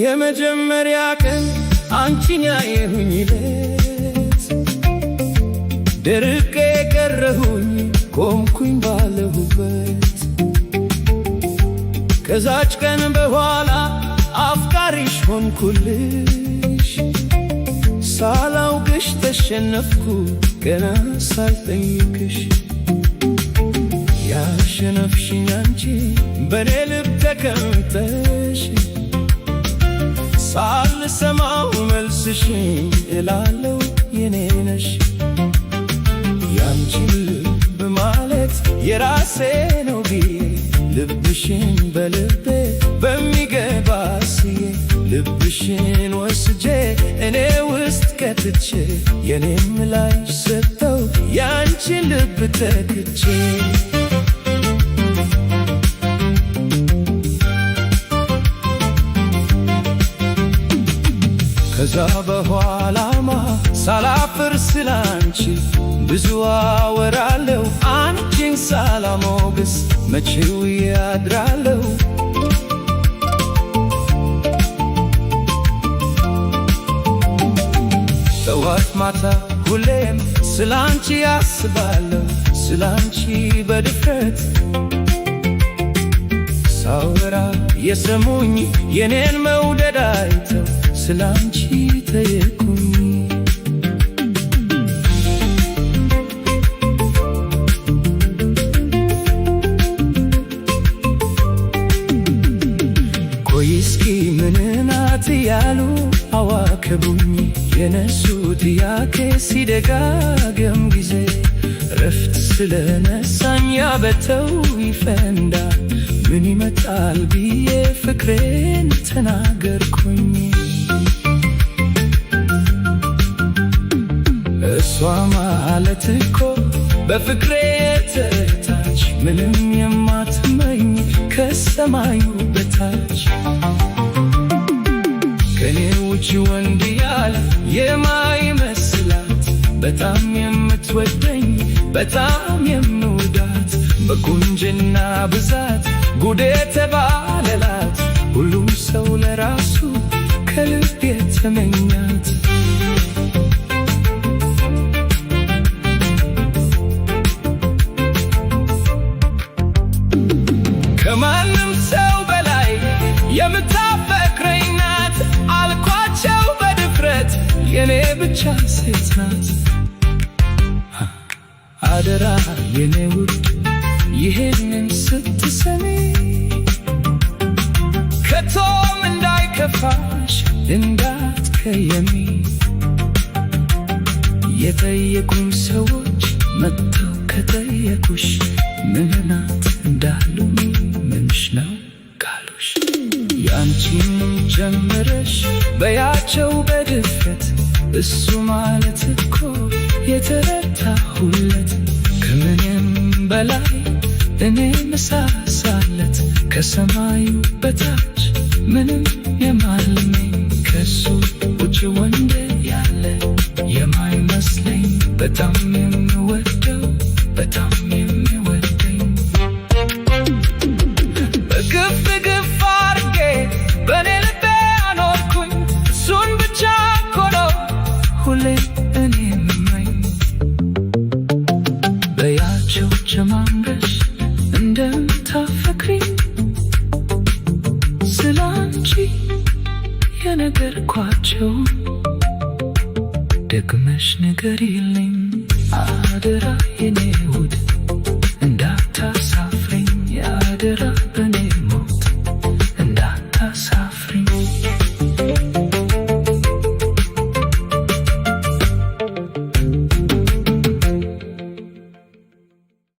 የመጀመሪያ ቀን አንቺን ያየሁኝ ለት ደርቄ ቀረሁኝ ቆምኩኝ ባለሁበት። ከዛች ቀን በኋላ አፍቃሪሽ ሆንኩልሽ። ሳላውቅሽ ተሸነፍኩ ገና ሳልጠይቅሽ። ያሸነፍሽኝ አንቺ በኔ ልብ ተቀምጠሽ ሳልሰማው መልስሽን እላለው የኔ ነሽ። ያንቺን ልብ ማለት የራሴ ነው ብዬ ልብሽን በልቤ በሚገባ ስዬ ልብሽን ወስጄ እኔ ውስጥ ከትቼ የኔም ላይ ሰጠው ያንቺን ልብ ተክቼ። ከዛ በኋላማ ሳላፍር ስላንቺ ብዙ አወራለሁ። አንቺን ሳላሞግስ መቼ ውዬ አድራለሁ። ጠዋት ማታ ሁሌም ስላንቺ ያስባለሁ። ስላንቺ በድፍረት ሳወራ የሰሙኝ የኔን መውደድ አይተው ስላንቺ ጠየቁኝ። ቆይ እስኪ ምን ናት ያሉ አዋከቡኝ። የነሱ ጥያቄ ሲደጋገም ጊዜ ረፍት ስለነሳኝ ያበተው ይፈንዳ ምን ይመጣል ብዬ ፍቅሬን ተናገርኩኝ። እሷ ማለት እኮ በፍቅሬ የተረታች ምንም የማትመኝ ከሰማዩ በታች ከኔ ውጭ ወንድ ያለ የማይመስላት በጣም የምትወደኝ በጣም የምወዳት በቁንጅና ብዛት ጉድ የተባለላት ሁሉም ሰው ለራሱ ከልብ የተመኛት። ከማንም ሰው በላይ የምታፈቅረኝ ናት አልኳቸው በድፍረት የኔ ብቻ ሴት ናት። አደራ የኔ ውድ ይሄንን ስትሰሚ ከቶም እንዳይከፋሽ እንዳትከየሚ። የጠየቁኝ ሰዎች መጥተው ከጠየቁሽ ምን ናት እንዳሉኝ ምንሽ ነው ካሉሽ ያንቺን ጀምረሽ በያቸው በድፍረት እሱ ማለት እኮ የተረታሁለት ከምንም በላይ እኔ መሳሳለት ከሰማዩ በታች ምንም የማልመኝ ከሱ ውጭ ወንድ ያለ የማይመስለኝ በጣም የምወደው በጣም የሚወደኝ በግፍ ግፍ አርጌ በኔ ልቤ አኖርኩኝ እሱን ብቻ እኮ ነው ሁሌ እኔ የምመኝ። በያቸው ጀማምረሽ እንደምታፈቅሪ ስላንቺ የነገርኳቸው ደግመሽ ንገሪልኝ አደራ የኔ ውድ እንዳታሳፍረኝ አደራ